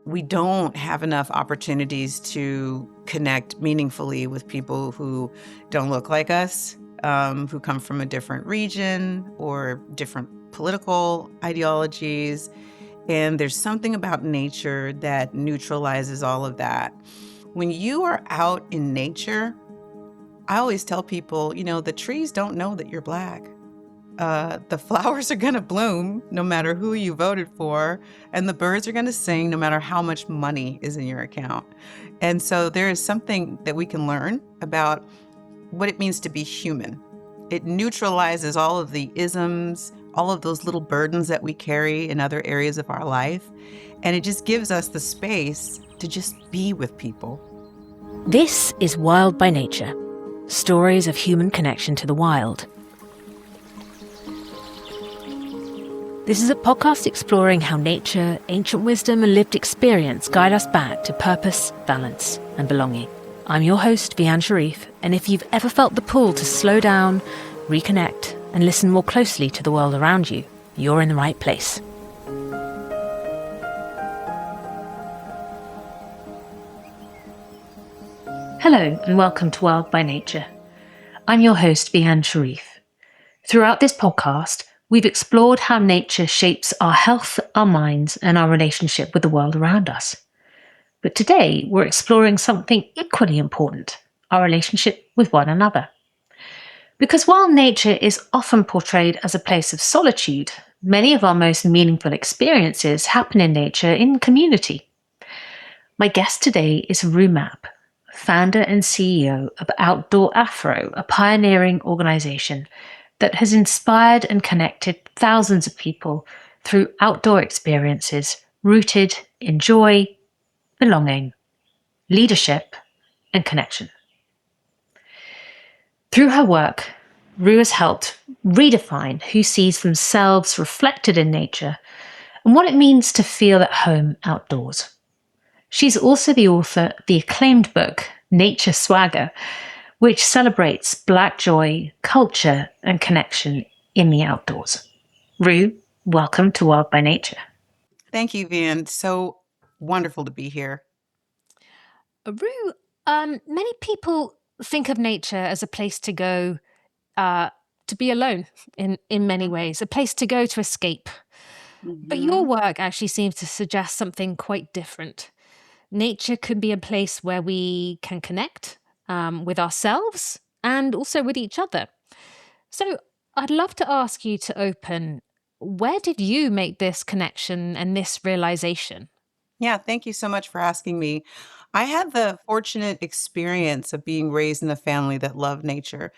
we don't have enough opportunities to connect meaningfully with people who don't look like us, who come from a different region or different political ideologies. And there's something about nature that neutralizes all of that. When you are out in nature, I always tell people, the trees don't know that you're Black. The flowers are going to bloom no matter who you voted for, and the birds are going to sing no matter how much money is in your account. And so there is something that we can learn about what it means to be human. It neutralizes all of the isms, all of those little burdens that we carry in other areas of our life, and it just gives us the space to just be with people. This is Wild by Nature, stories of human connection to the wild. This is a podcast exploring how nature, ancient wisdom and lived experience guide us back to purpose, balance and belonging. I'm your host, Vian Sharif, and if you've ever felt the pull to slow down, reconnect and listen more closely to the world around you, you're in the right place. Hello and welcome to Wild by Nature. I'm your host, Vian Sharif. Throughout this podcast, we've explored how nature shapes our health, our minds, and our relationship with the world around us. But today, we're exploring something equally important, our relationship with one another. Because while nature is often portrayed as a place of solitude, many of our most meaningful experiences happen in nature in community. My guest today is Rue Mapp, founder and CEO of Outdoor Afro, a pioneering organization that has inspired and connected thousands of people through outdoor experiences rooted in joy, belonging, leadership, and connection. Through her work, Rue has helped redefine who sees themselves reflected in nature and what it means to feel at home outdoors. She's also the author of the acclaimed book, Nature Swagger, which celebrates Black joy, culture, and connection in the outdoors. Rue, welcome to Wild by Nature. Thank you, Vian. So wonderful to be here. Rue, many people think of nature as a place to go to be alone in many ways, a place to go to escape. Mm-hmm. But your work actually seems to suggest something quite different. Nature could be a place where we can connect with ourselves and also with each other. So I'd love to ask you to open, where did you make this connection and this realization? Yeah, thank you so much for asking me. I had the fortunate experience of being raised in a family that loved nature.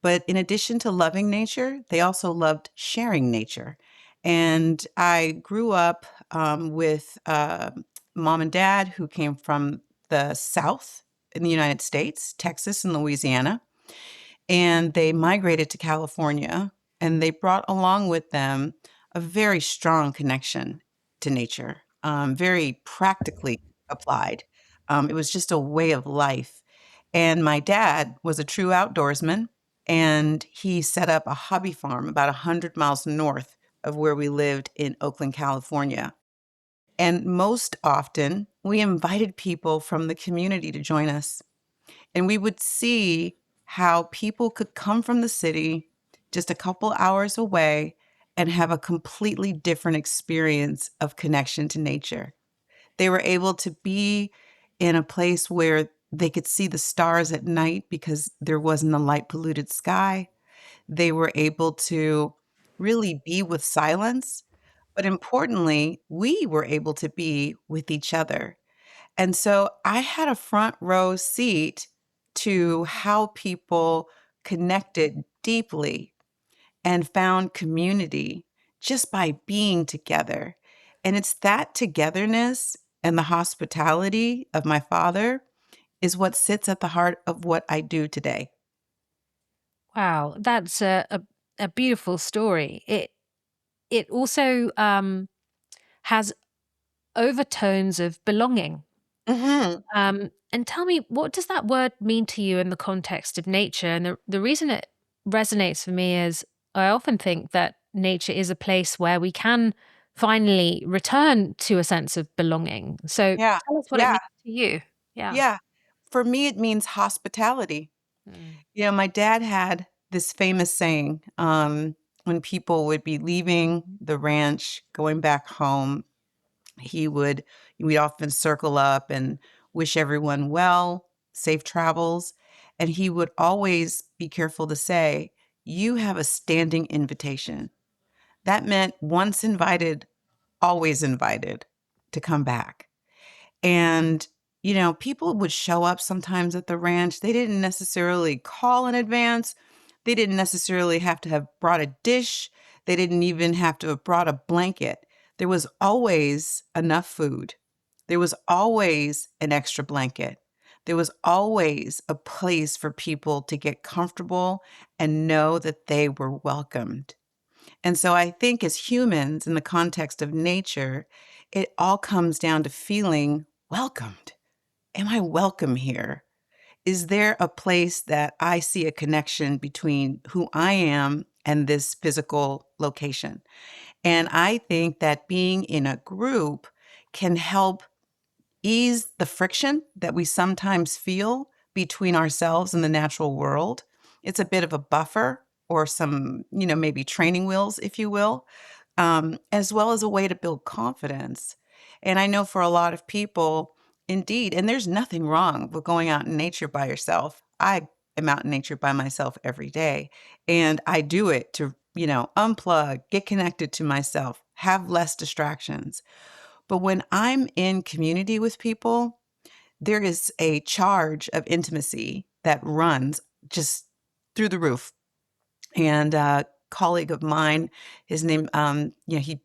But in addition to loving nature, they also loved sharing nature. And I grew up with mom and dad who came from the South in the United States, Texas and Louisiana. And they migrated to California, and they brought along with them a very strong connection to nature, very practically applied. It was just a way of life. And my dad was a true outdoorsman, and he set up a hobby farm about 100 miles north of where we lived in Oakland, California. And most often, we invited people from the community to join us. And we would see how people could come from the city just a couple hours away and have a completely different experience of connection to nature. They were able to be in a place where they could see the stars at night because there wasn't a light polluted sky. They were able to really be with silence. But importantly, we were able to be with each other. And so I had a front row seat to how people connected deeply and found community just by being together. And it's that togetherness and the hospitality of my father is what sits at the heart of what I do today. Wow, that's a beautiful story. It also has overtones of belonging. Hmm. And tell me, what does that word mean to you in the context of nature? And the reason it resonates for me is I often think that nature is a place where we can finally return to a sense of belonging. So Yeah. tell us what it Yeah. means to you. Yeah. Yeah. For me, it means hospitality. Mm. My dad had this famous saying, when people would be leaving the ranch, going back home, he would we'd often circle up and wish everyone well, safe travels, and he would always be careful to say, "You have a standing invitation." That meant once invited, always invited to come back. And, people would show up sometimes at the ranch. They didn't necessarily call in advance. They didn't necessarily have to have brought a dish. They didn't even have to have brought a blanket. There was always enough food. There was always an extra blanket. There was always a place for people to get comfortable and know that they were welcomed. And so I think as humans, in the context of nature, it all comes down to feeling welcomed. Am I welcome here? Is there a place that I see a connection between who I am and this physical location? And I think that being in a group can help ease the friction that we sometimes feel between ourselves and the natural world. It's a bit of a buffer or some, maybe training wheels, if you will, as well as a way to build confidence. And I know for a lot of people, indeed, and there's nothing wrong with going out in nature by yourself. I am out in nature by myself every day, and I do it to, unplug, get connected to myself, have less distractions. But when I'm in community with people, there is a charge of intimacy that runs just through the roof. And a colleague of mine, his name, he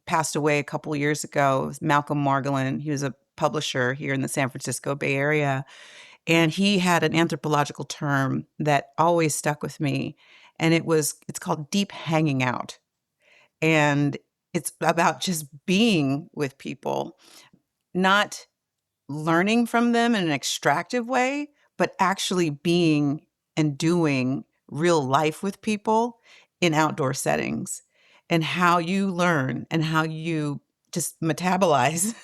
passed away a couple of years ago. It was Malcolm Margolin. He was a publisher here in the San Francisco Bay Area. And he had an anthropological term that always stuck with me. And it's called deep hanging out. And it's about just being with people, not learning from them in an extractive way, but actually being and doing real life with people in outdoor settings, and how you learn and how you just metabolize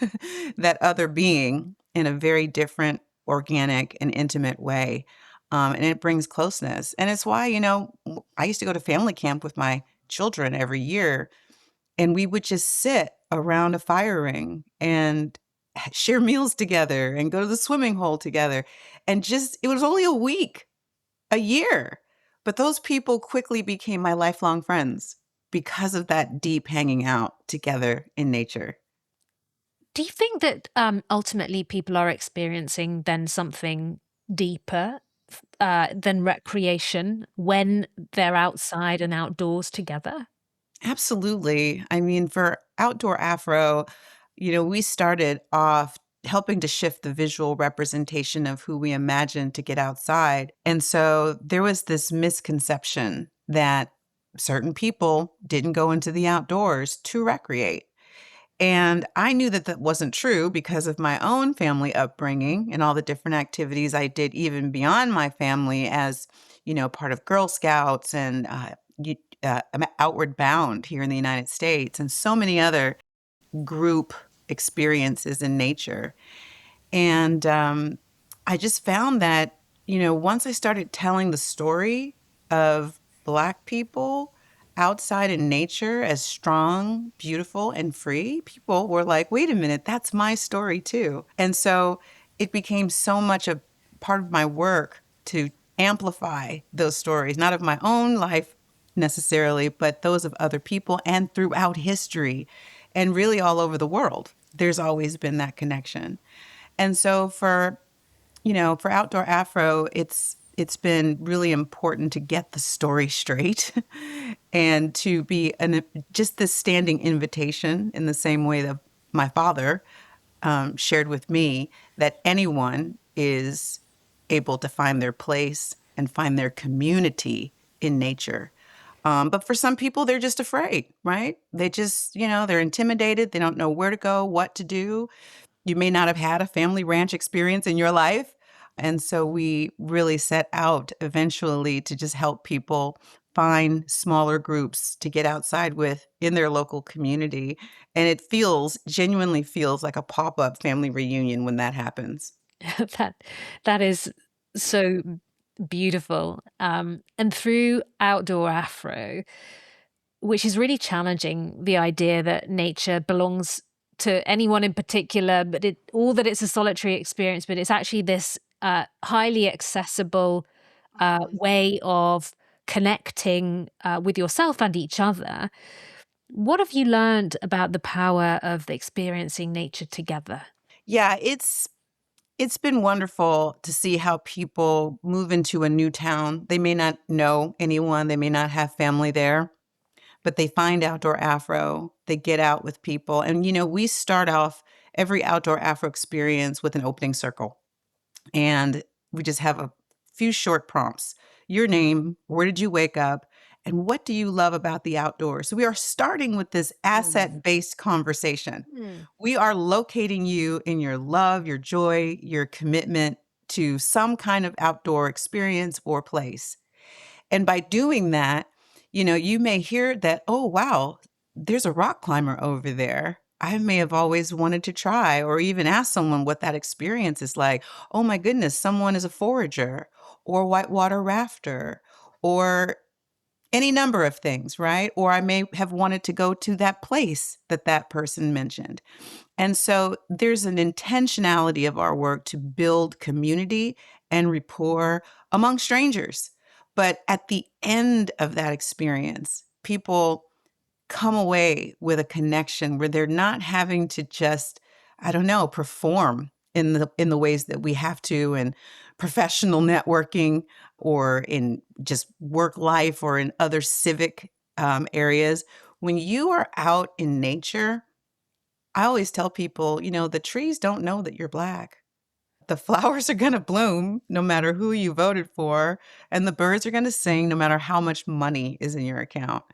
that other being in a very different, organic, and intimate way. And it brings closeness. And it's why, I used to go to family camp with my children every year, and we would just sit around a fire ring and share meals together and go to the swimming hole together. And just, it was only a week, a year. But those people quickly became my lifelong friends because of that deep hanging out together in nature. Do you think that ultimately people are experiencing then something deeper than recreation when they're outside and outdoors together? Absolutely. I mean, for Outdoor Afro, we started off helping to shift the visual representation of who we imagine to get outside. And so there was this misconception that certain people didn't go into the outdoors to recreate. And I knew that that wasn't true because of my own family upbringing and all the different activities I did, even beyond my family, as part of Girl Scouts and I'm Outward Bound here in the United States, and so many other group experiences in nature. And I just found that, once I started telling the story of Black people outside in nature as strong, beautiful, and free, people were like, wait a minute, that's my story too. And so it became so much a part of my work to amplify those stories, not of my own life necessarily, but those of other people and throughout history and really all over the world. There's always been that connection. And so for Outdoor Afro, it's been really important to get the story straight and to be just this standing invitation in the same way that my father shared with me, that anyone is able to find their place and find their community in nature. But for some people, they're just afraid, right? They just, they're intimidated. They don't know where to go, what to do. You may not have had a family ranch experience in your life. And so we really set out eventually to just help people find smaller groups to get outside with in their local community. And it genuinely feels like a pop-up family reunion when that happens. that that is so beautiful. And through Outdoor Afro, which is really challenging the idea that nature belongs to anyone in particular, but that it's a solitary experience, but it's actually this highly accessible way of connecting with yourself and each other. What have you learned about the power of experiencing nature together? Yeah, it's been wonderful to see how people move into a new town. They may not know anyone, they may not have family there, but they find Outdoor Afro, they get out with people. And, we start off every Outdoor Afro experience with an opening circle. And we just have a few short prompts. Your name, where did you wake up, and what do you love about the outdoors? So we are starting with this asset-based conversation. Mm. We are locating you in your love, your joy, your commitment to some kind of outdoor experience or place. And by doing that, you may hear that, oh, wow, there's a rock climber over there. I may have always wanted to try, or even ask someone what that experience is like. Oh my goodness, someone is a forager or whitewater rafter or any number of things, right? Or I may have wanted to go to that place that that person mentioned. And so there's an intentionality of our work to build community and rapport among strangers. But at the end of that experience, people come away with a connection where they're not having to just, I don't know, perform in the ways that we have to in professional networking or in just work life or in other civic areas. When you are out in nature, I always tell people, the trees don't know that you're Black. The flowers are going to bloom no matter who you voted for, and the birds are going to sing no matter how much money is in your account.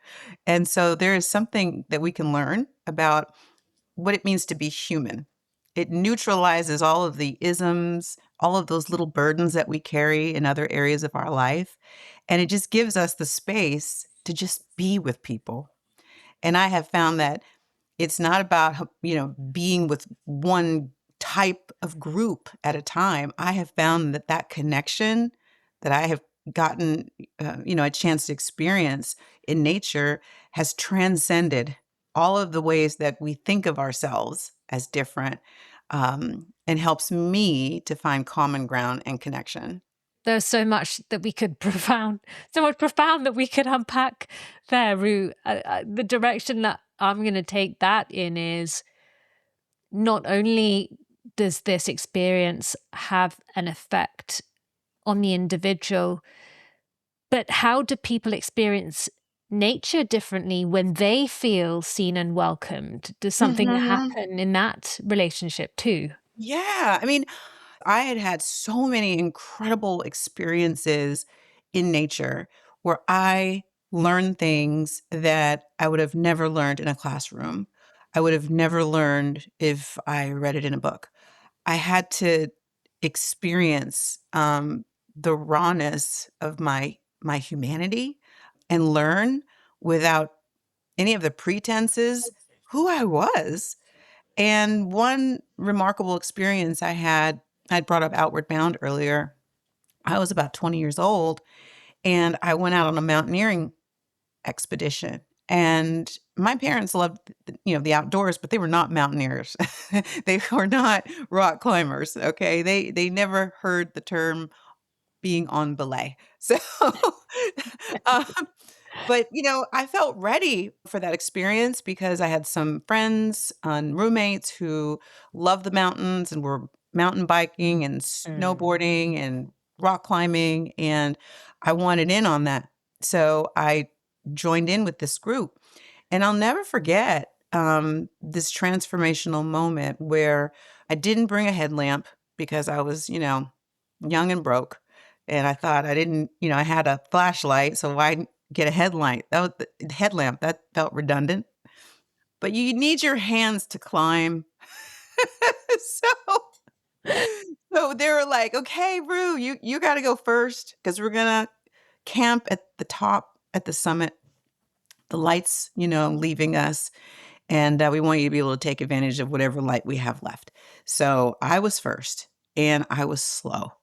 And so there is something that we can learn about what it means to be human. It neutralizes all of the isms, all of those little burdens that we carry in other areas of our life. And it just gives us the space to just be with people. And I have found that it's not about, being with one type of group at a time. I have found that that connection that I have gotten, a chance to experience in nature has transcended all of the ways that we think of ourselves as different, and helps me to find common ground and connection. There's so much that we could so much profound that we could unpack there, Rue. The direction that I'm going to take that in is not only does this experience have an effect on the individual, but how do people experience nature differently when they feel seen and welcomed? Does something Mhm. happen in that relationship too? Yeah. I mean, I had had so many incredible experiences in nature where I learned things that I would have never learned in a classroom. I would have never learned if I read it in a book. I had to experience the rawness of my humanity and learn without any of the pretenses who I was. And one remarkable experience I'd brought up Outward Bound earlier. I was about 20 years old and I went out on a mountaineering expedition. And my parents loved, the outdoors, but they were not mountaineers. They were not rock climbers. Okay. They never heard the term being on belay. So, um, but, I felt ready for that experience because I had some friends and roommates who loved the mountains and were mountain biking and Mm. snowboarding and rock climbing, and I wanted in on that. So I joined in with this group, and I'll never forget this transformational moment where I didn't bring a headlamp because I was, young and broke. And I thought I didn't, I had a flashlight, so why get a headlight? That was the headlamp. That felt redundant. But you need your hands to climb. so so they were like, "Okay, Rue, you got to go first because we're gonna camp at the top." at the summit, the lights, leaving us, and we want you to be able to take advantage of whatever light we have left. So I was first, and I was slow,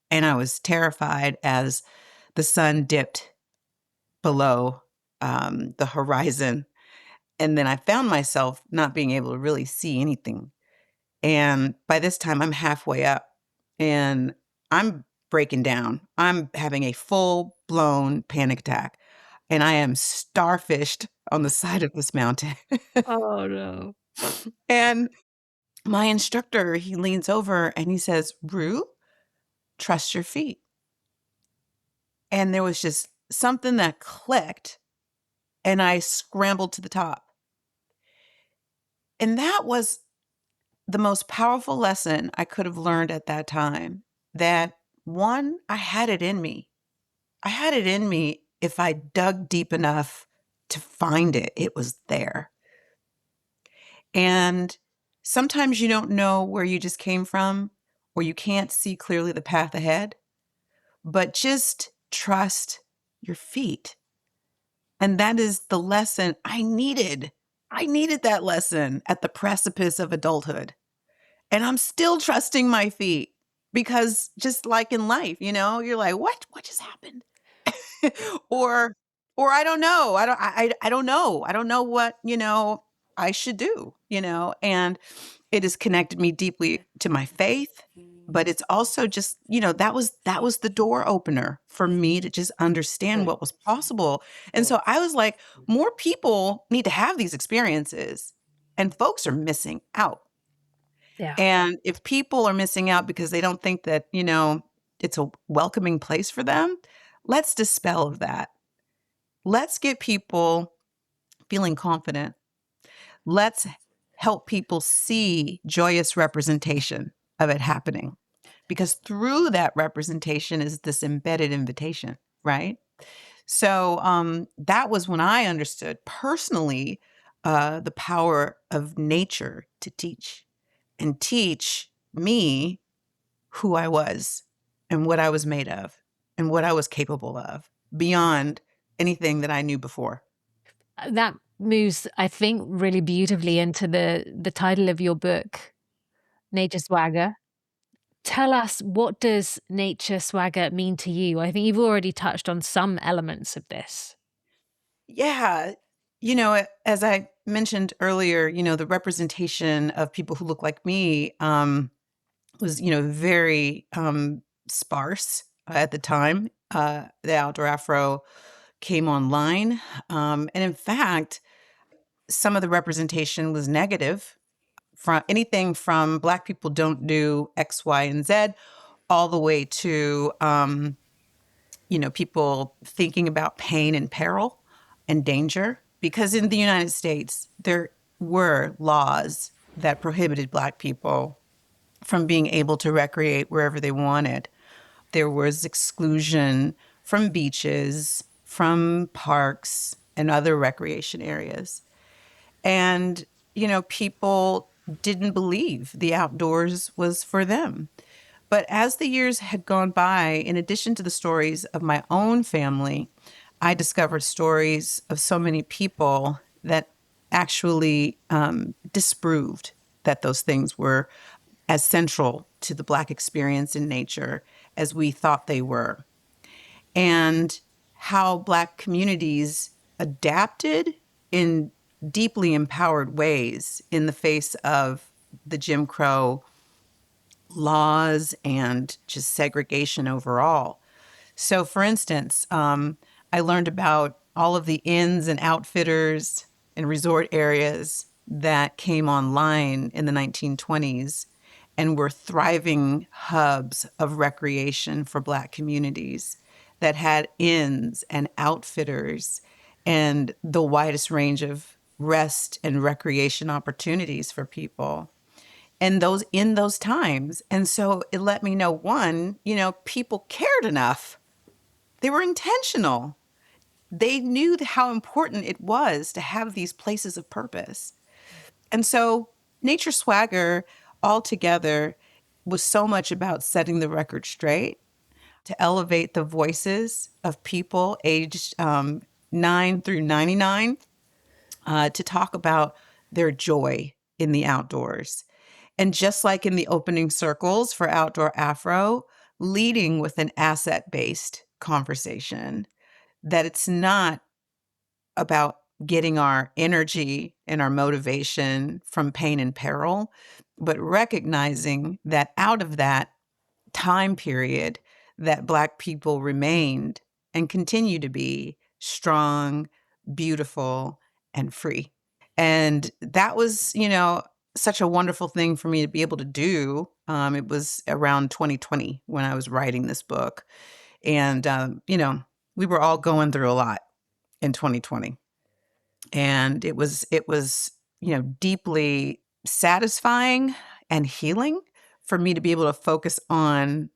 and I was terrified as the sun dipped below the horizon. And then I found myself not being able to really see anything. And by this time, I'm halfway up and I'm breaking down. I'm having a full blown panic attack and I am starfished on the side of this mountain. Oh no. And my instructor, he leans over and he says, Rue, trust your feet. And there was just something that clicked and I scrambled to the top. And that was the most powerful lesson I could have learned at that time. That one, I had it in me. I had it in me if I dug deep enough to find it, it was there. And sometimes you don't know where you just came from, or you can't see clearly the path ahead, but just trust your feet. And that is the lesson I needed. I needed that lesson at the precipice of adulthood. And I'm still trusting my feet because just like in life, you're like, what just happened? or I don't know. I don't know. I don't know what, I should do, and it has connected me deeply to my faith, but it's also just, that was the door opener for me to just understand what was possible. And so I was like, more people need to have these experiences and folks are missing out. Yeah. And if people are missing out because they don't think that, it's a welcoming place for them, let's dispel of that. Let's get people feeling confident. Let's help people see joyous representation of it happening. Because through that representation is this embedded invitation, right? So that was when I understood personally the power of nature to teach and teach me who I was and what I was made of and what I was capable of beyond anything that I knew before. That moves, I think, really beautifully into the title of your book, Nature Swagger. Tell us, what does nature swagger mean to you? I think you've already touched on some elements of this. Yeah. As I mentioned earlier, the representation of people who look like me was, very sparse at the time. The Outdoor Afro came online. And in fact, some of the representation was negative from anything from Black people don't do X, Y, and Z, all the way to, people thinking about pain and peril and danger. Because in the United States, there were laws that prohibited Black people from being able to recreate wherever they wanted. There was exclusion from beaches, from parks, and other recreation areas. And, people didn't believe the outdoors was for them. But as the years had gone by, in addition to the stories of my own family, I discovered stories of so many people that actually disproved that those things were as central to the Black experience in nature as we thought they were. And how Black communities adapted in deeply empowered ways in the face of the Jim Crow laws and just segregation overall. So, for instance, I learned about all of the inns and outfitters and resort areas that came online in the 1920s and were thriving hubs of recreation for Black communities that had inns and outfitters and the widest range of rest and recreation opportunities for people and those in those times. And so it let me know, one, people cared enough. They were intentional. They knew how important it was to have these places of purpose. And so Nature Swagger altogether was so much about setting the record straight, to elevate the voices of people aged 9 through 99 to talk about their joy in the outdoors. And just like in the opening circles for Outdoor Afro, leading with an asset based conversation, that it's not about getting our energy and our motivation from pain and peril, but recognizing that out of that time period, that Black people remained and continue to be strong, beautiful, and free. And that was, such a wonderful thing for me to be able to do. It was around 2020 when I was writing this book. And, we were all going through a lot in 2020. And it was, deeply satisfying and healing for me to be able to focus on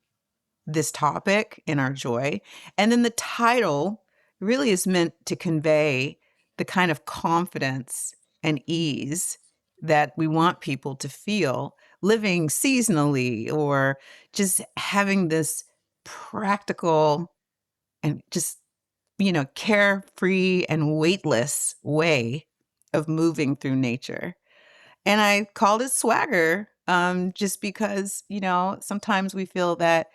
this topic in our joy. And then the title really is meant to convey the kind of confidence and ease that we want people to feel living seasonally or just having this practical and just, carefree and weightless way of moving through nature. And I called it swagger, just because, sometimes we feel that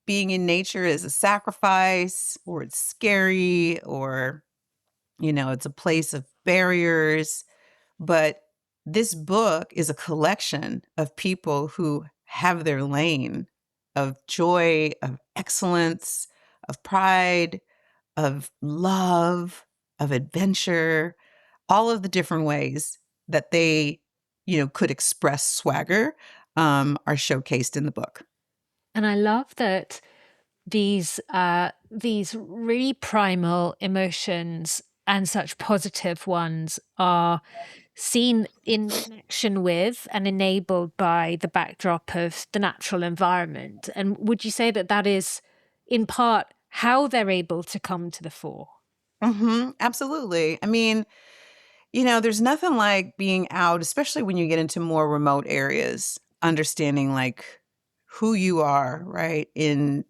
being in nature is a sacrifice or it's scary or, it's a place of barriers. But this book is a collection of people who have their lane of joy, of excellence, of pride, of love, of adventure, all of the different ways that they, could express swagger are showcased in the book. And I love that these really primal emotions and such positive ones are seen in connection with and enabled by the backdrop of the natural environment. And would you say that that is in part how they're able to come to the fore? Absolutely. I mean, there's nothing like being out, especially when you get into more remote areas, understanding like who you are, right, in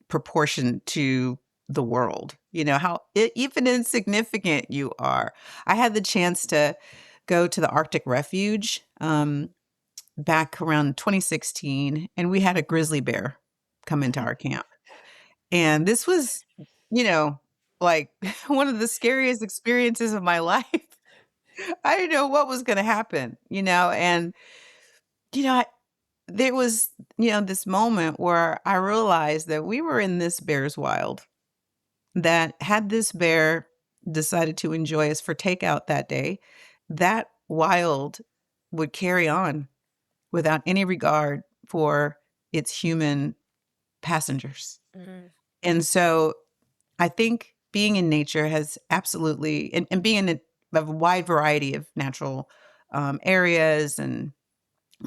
proportion to the world, how even insignificant you are. I had the chance to go to the Arctic Refuge back around 2016, and we had a grizzly bear come into our camp. And this was, you know, like one of the scariest experiences of my life. I didn't know what was going to happen, and, you know, I, there was, this moment where I realized that we were in this bear's wild, that had this bear decided to enjoy us for takeout that day, that wild would carry on without any regard for its human passengers. Mm. And so I think being in nature has absolutely, and being in a wide variety of natural areas and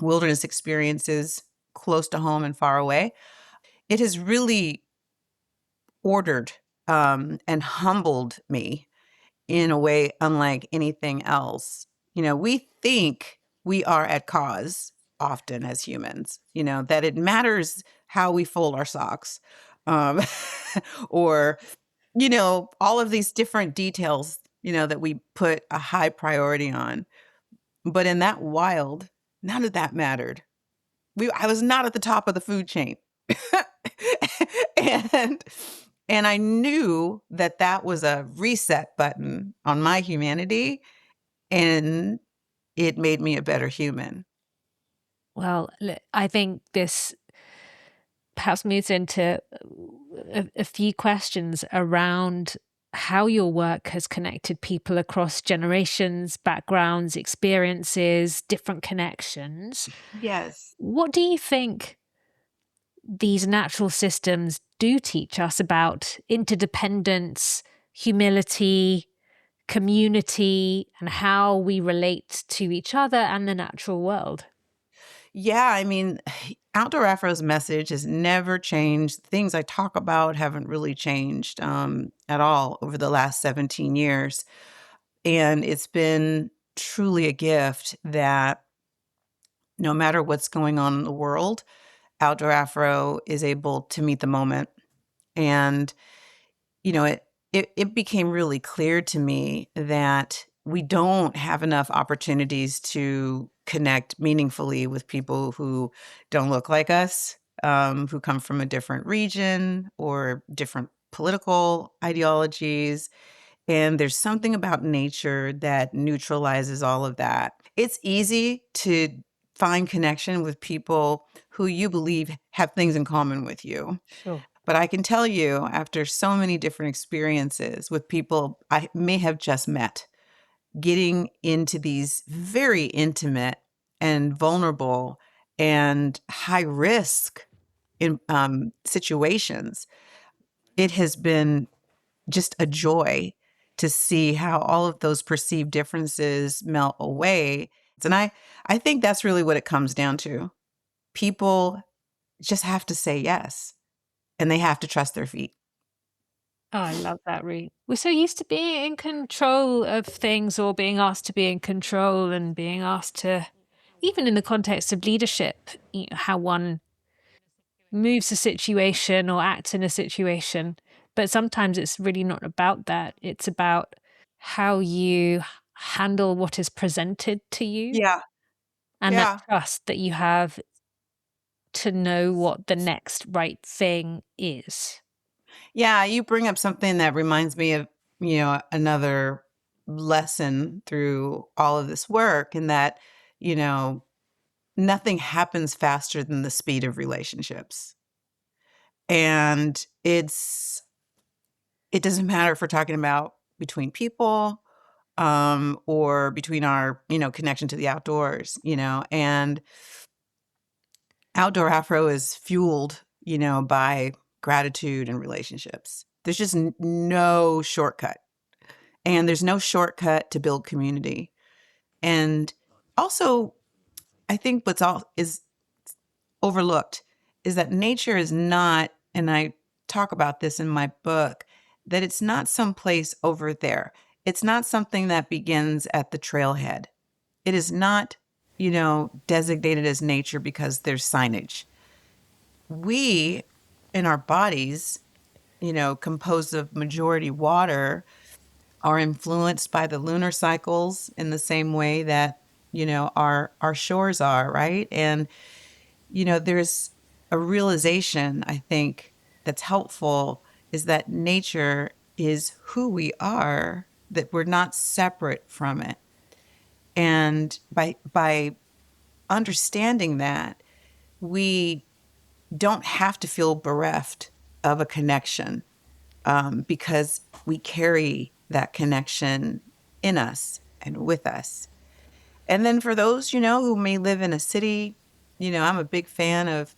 wilderness experiences close to home and far away, it has really ordered and humbled me in a way unlike anything else. We think we are at cause often as humans, that it matters how we fold our socks, um, or, all of these different details, that we put a high priority on. But in that wild, none of that mattered. I was not at the top of the food chain. and and I knew that that was a reset button on my humanity, and it made me a better human. Well, I think this perhaps moves into a few questions around how your work has connected people across generations, backgrounds, experiences, different connections. Yes. What do you think these natural systems do teach us about interdependence, humility, community, and how we relate to each other and the natural world? Yeah, I mean, Outdoor Afro's message has never changed. Things I talk about haven't really changed at all over the last 17 years. And it's been truly a gift that no matter what's going on in the world, Outdoor Afro is able to meet the moment. And, it it became really clear to me that we don't have enough opportunities to connect meaningfully with people who don't look like us, who come from a different region or different political ideologies. And there's something about nature that neutralizes all of that. It's easy to find connection with people who you believe have things in common with you. Sure. But I can tell you, after so many different experiences with people I may have just met, getting into these very intimate and vulnerable and high risk in situations, it has been just a joy to see how all of those perceived differences melt away. And I think that's really what it comes down to. People just have to say yes, and they have to trust their feet. Oh, I love that, Rue. We're so used to being in control of things or being asked to be in control and being asked to, even in the context of leadership, how one moves a situation or acts in a situation. But sometimes it's really not about that. It's about how you handle what is presented to you Yeah. and that Yeah. trust that you have to know what the next right thing is. Yeah, you bring up something that reminds me of, another lesson through all of this work, and that, you know, nothing happens faster than the speed of relationships. And it doesn't matter if we're talking about between people, or between our, connection to the outdoors, and Outdoor Afro is fueled, by gratitude and relationships. There's just no shortcut. And there's no shortcut to build community. And also, I think what's all is overlooked is that nature is not, and I talk about this in my book, that it's not someplace over there. It's not something that begins at the trailhead. It is not, designated as nature because there's signage. We, in our bodies, composed of majority water, are influenced by the lunar cycles in the same way that, our shores are, right? And, there's a realization, I think, that's helpful, is that nature is who we are, that we're not separate from it. And by understanding that, we don't have to feel bereft of a connection, because we carry that connection in us and with us. And then for those, who may live in a city, I'm a big fan of,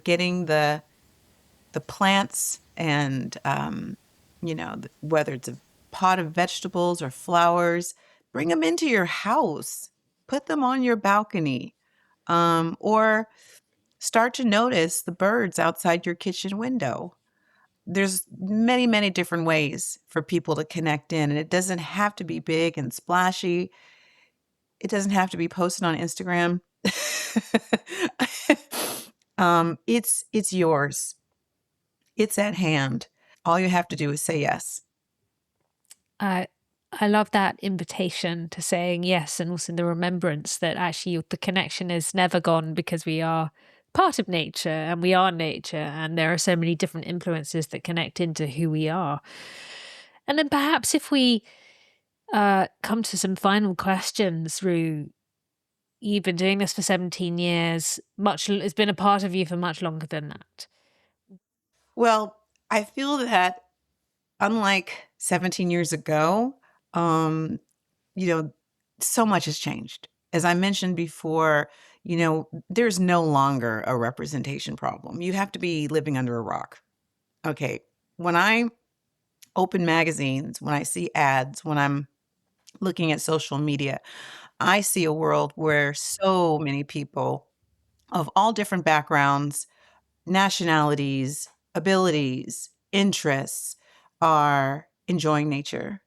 getting the plants and, whether it's a pot of vegetables or flowers, bring them into your house, put them on your balcony, or start to notice the birds outside your kitchen window. There's many, many different ways for people to connect in, and it doesn't have to be big and splashy. It doesn't have to be posted on Instagram. It's yours. It's at hand. All you have to do is say yes. I I love that invitation to saying yes, and also the remembrance that actually the connection is never gone because we are part of nature and we are nature, and there are so many different influences that connect into who we are. And then perhaps if we come to some final questions, Rue, you've been doing this for 17 years. It's been a part of you for much longer than that. Well, I feel that unlike 17 years ago, um, you know, so much has changed. As I mentioned before, there's no longer a representation problem. You have to be living under a rock. Okay. When I open magazines, when I see ads, when I'm looking at social media, I see a world where so many people of all different backgrounds, nationalities, abilities, interests are enjoying nature.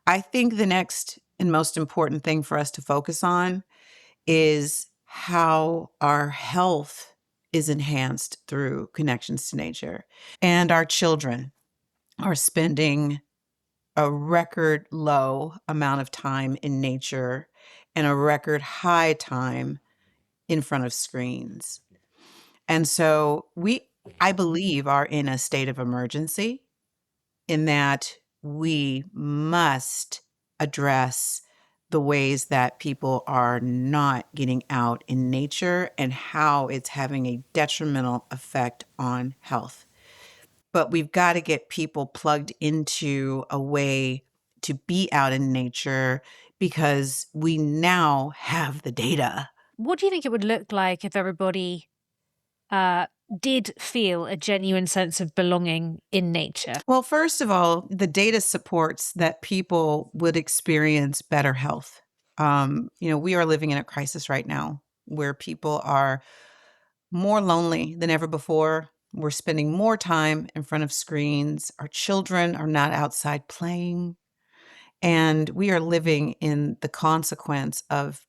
I think the next and most important thing for us to focus on is how our health is enhanced through connections to nature. And our children are spending a record low amount of time in nature and a record high time in front of screens. And so I believe, are in a state of emergency in that we must address the ways that people are not getting out in nature and how it's having a detrimental effect on health. But we've got to get people plugged into a way to be out in nature because we now have the data. What do you think it would look like if everybody did feel a genuine sense of belonging in nature? Well, first of all, the data supports that people would experience better health. We are living in a crisis right now where people are more lonely than ever before. We're spending more time in front of screens. Our children are not outside playing. And we are living in the consequence of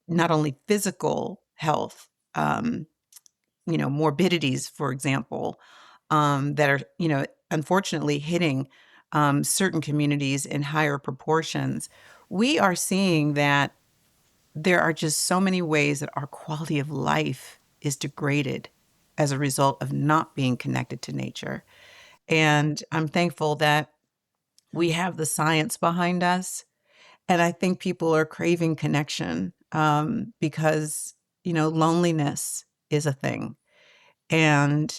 not only physical health, morbidities, for example, that are, unfortunately hitting certain communities in higher proportions. We are seeing that there are just so many ways that our quality of life is degraded as a result of not being connected to nature. And I'm thankful that we have the science behind us. And I think people are craving connection because, loneliness is a thing. And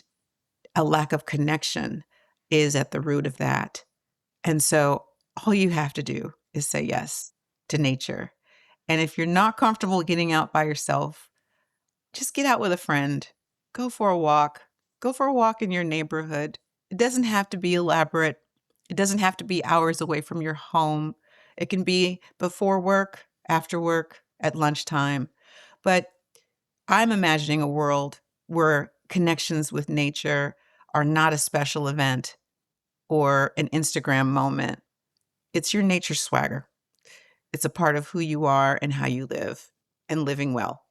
a lack of connection is at the root of that. And so all you have to do is say yes to nature. And if you're not comfortable getting out by yourself, just get out with a friend. Go for a walk. Go for a walk in your neighborhood. It doesn't have to be elaborate. It doesn't have to be hours away from your home. It can be before work, after work, at lunchtime. But I'm imagining a world where connections with nature are not a special event or an Instagram moment. It's your nature swagger. It's a part of who you are and how you live, and living well.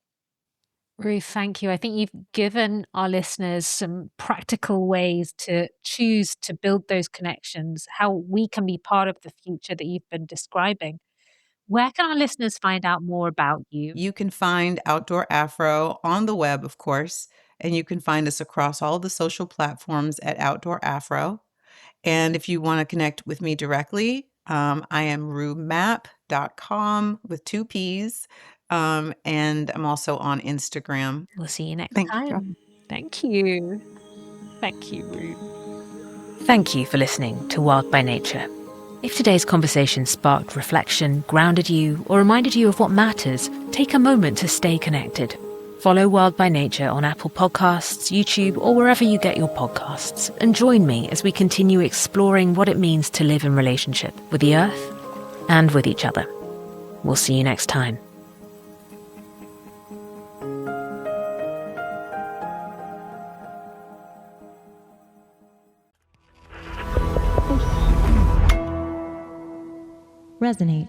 Ruth, thank you. I think you've given our listeners some practical ways to choose to build those connections, how we can be part of the future that you've been describing. Where can our listeners find out more about you? You can find Outdoor Afro on the web, of course, and you can find us across all the social platforms at Outdoor Afro. And if you want to connect with me directly, I am ruemapp.com with two P's. And I'm also on Instagram. We'll see you next Thank you. time. Thank you. Thank you, Ruth. Thank you for listening to Wild by Nature. If today's conversation sparked reflection, grounded you, or reminded you of what matters, take a moment to stay connected. Follow Wild by Nature on Apple Podcasts, YouTube, or wherever you get your podcasts, and join me as we continue exploring what it means to live in relationship with the earth and with each other. We'll see you next time. Resonate.